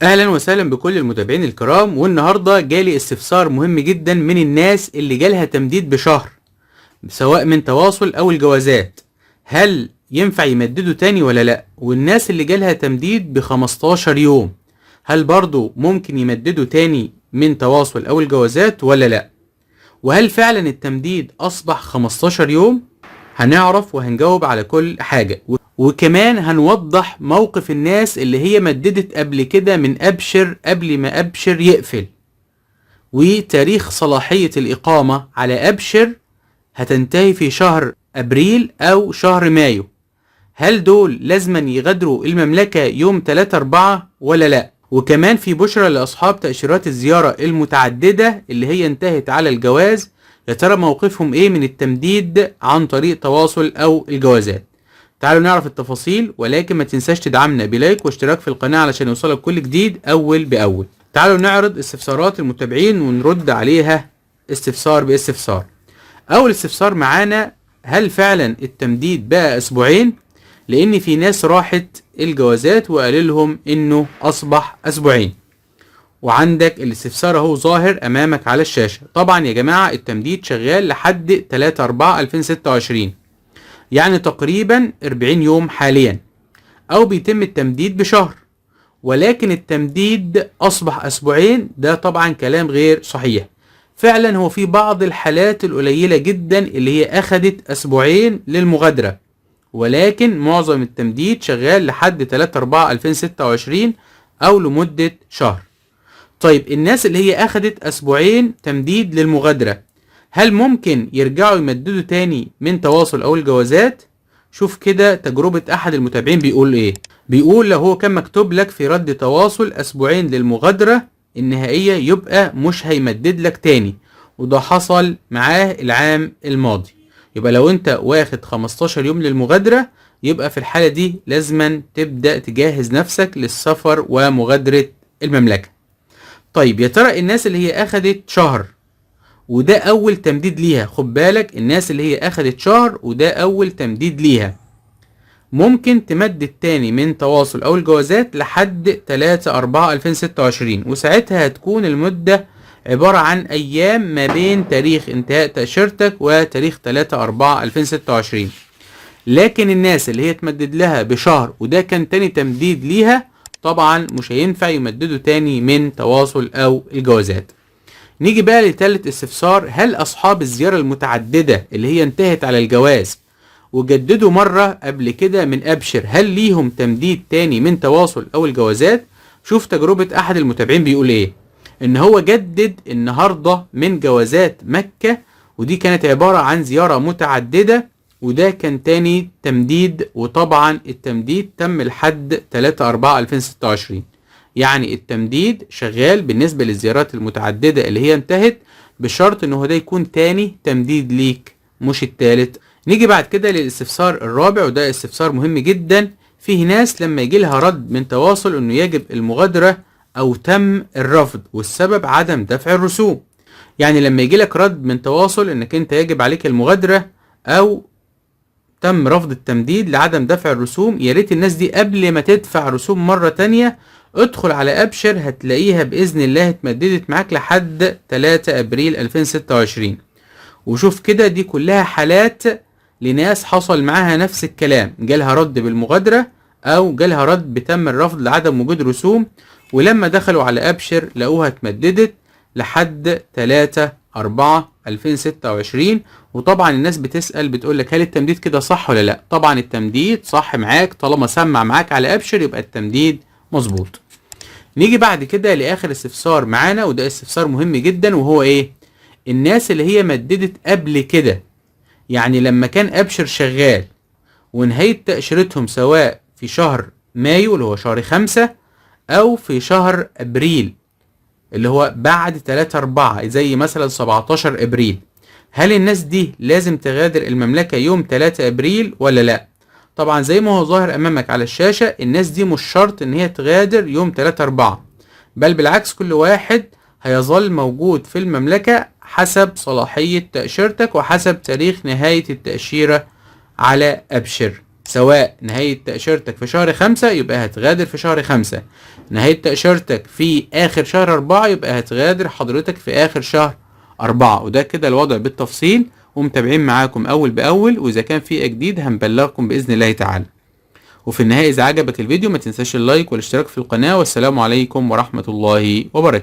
اهلا وسهلا بكل المتابعين الكرام. والنهارده جالي استفسار مهم جدا من الناس اللي جالها تمديد بشهر سواء من تواصل او الجوازات. هل ينفع يمددوا تاني ولا لا؟ والناس اللي جالها تمديد ب15 يوم هل برضو ممكن يمددوا تاني من تواصل او الجوازات ولا لا؟ وهل فعلا التمديد اصبح 15 يوم؟ هنعرف وهنجاوب على كل حاجة، وكمان هنوضح موقف الناس اللي هي مددت قبل كده من أبشر قبل ما أبشر يقفل، وتاريخ صلاحية الإقامة على أبشر هتنتهي في شهر أبريل أو شهر مايو. هل دول لازما يغادروا المملكة يوم 3/4 ولا لا؟ وكمان في بشرة لأصحاب تأشيرات الزيارة المتعددة اللي هي انتهت على الجواز، يا ترى موقفهم ايه من التمديد عن طريق تواصل او الجوازات؟ تعالوا نعرف التفاصيل، ولكن ما تنساش تدعمنا بلايك واشتراك في القناة علشان يوصلك كل جديد اول باول. تعالوا نعرض استفسارات المتابعين ونرد عليها استفسار باستفسار. اول استفسار معانا: هل فعلا التمديد بقى اسبوعين؟ لان في ناس راحت الجوازات وقال لهم انه اصبح اسبوعين، وعندك الاستفسار اهو ظاهر امامك على الشاشة. طبعا يا جماعة التمديد شغال لحد 3/4/2026، يعني تقريبا 40 يوم حاليا، او بيتم التمديد بشهر، ولكن التمديد اصبح اسبوعين. ده طبعا كلام غير صحيح. فعلا هو في بعض الحالات القليلة جدا اللي هي اخدت اسبوعين للمغادرة، ولكن معظم التمديد شغال لحد 3/4/2026 او لمدة شهر. طيب الناس اللي هي اخدت اسبوعين تمديد للمغادرة، هل ممكن يرجعوا يمددوا تاني من تواصل او الجوازات؟ شوف كده تجربة احد المتابعين بيقول ايه. بيقول لو هو كان مكتوب لك في رد تواصل اسبوعين للمغادرة النهائية يبقى مش هيمدد لك تاني، وده حصل معاه العام الماضي. يبقى لو انت واخد 15 يوم للمغادرة، يبقى في الحالة دي لازما تبدأ تجهز نفسك للسفر ومغادرة المملكة. طيب يا ترى الناس اللي هي اخدت شهر وده اول تمديد ليها، خد بالك الناس اللي هي اخدت شهر وده اول تمديد ليها، ممكن تمدد تاني من تواصل او الجوازات لحد 3/4/2026، وساعتها هتكون المدة عبارة عن ايام ما بين تاريخ انتهاء تأشيرتك وتاريخ 3/4/2026. لكن الناس اللي هي تمدد لها بشهر وده كان تاني تمديد ليها، طبعا مش هينفع يمددوا تاني من تواصل او الجوازات. نيجي بقى لثالث استفسار: هل اصحاب الزيارة المتعددة اللي هي انتهت على الجواز وجددوا مرة قبل كده من ابشر، هل ليهم تمديد تاني من تواصل او الجوازات؟ شوف تجربة احد المتابعين بيقول ايه، ان هو جدد النهاردة من جوازات مكة، ودي كانت عبارة عن زيارة متعددة، وده كان تاني تمديد، وطبعا التمديد تم لحد 3/4/2026. يعني التمديد شغال بالنسبة للزيارات المتعددة اللي هي انتهت، بشرط انه ده يكون تاني تمديد ليك مش التالت. نيجي بعد كده للاستفسار الرابع، وده استفسار مهم جدا. فيه ناس لما يجي لها رد من تواصل انه يجب المغادرة او تم الرفض والسبب عدم دفع الرسوم. يعني لما يجي لك رد من تواصل انك انت يجب عليك المغادرة او تم رفض التمديد لعدم دفع الرسوم، يا ريت الناس دي قبل ما تدفع رسوم مرة تانية ادخل على ابشر، هتلاقيها باذن الله اتمددت معاك لحد 3 ابريل 2026. وشوف كده دي كلها حالات لناس حصل معاها نفس الكلام، جالها رد بالمغادرة او جالها رد بتم الرفض لعدم وجود رسوم، ولما دخلوا على ابشر لقوها اتمددت لحد 3/4/2026. وطبعا الناس بتسأل بتقولك هل التمديد كده صح ولا لا؟ طبعا التمديد صح معاك، طالما سمع معاك على ابشر يبقى التمديد مظبوط. نيجي بعد كده لاخر استفسار معانا، وده استفسار مهم جدا، وهو ايه؟ الناس اللي هي مددت قبل كده، يعني لما كان ابشر شغال ونهاية تأشيرتهم سواء في شهر مايو اللي هو شهر 5 او في شهر ابريل اللي هو بعد 3/4 زي مثلا 17 ابريل، هل الناس دي لازم تغادر المملكة يوم 3 ابريل ولا لا؟ طبعا زي ما هو ظاهر امامك على الشاشة، الناس دي مش شرط ان هي تغادر يوم 3/4، بل بالعكس كل واحد هيظل موجود في المملكة حسب صلاحية تأشيرتك وحسب تاريخ نهاية التأشيرة على أبشر. سواء نهاية تأشيرتك في شهر 5 يبقى هتغادر في شهر 5، نهاية تأشيرتك في آخر شهر 4 يبقى هتغادر حضرتك في آخر شهر 4. وده كده الوضع بالتفصيل، ومتابعين معاكم أول بأول، وإذا كان في جديد هنبلغكم بإذن الله تعالى. وفي النهاية إذا عجبك الفيديو ما تنساش اللايك والاشتراك في القناة، والسلام عليكم ورحمة الله وبركاته.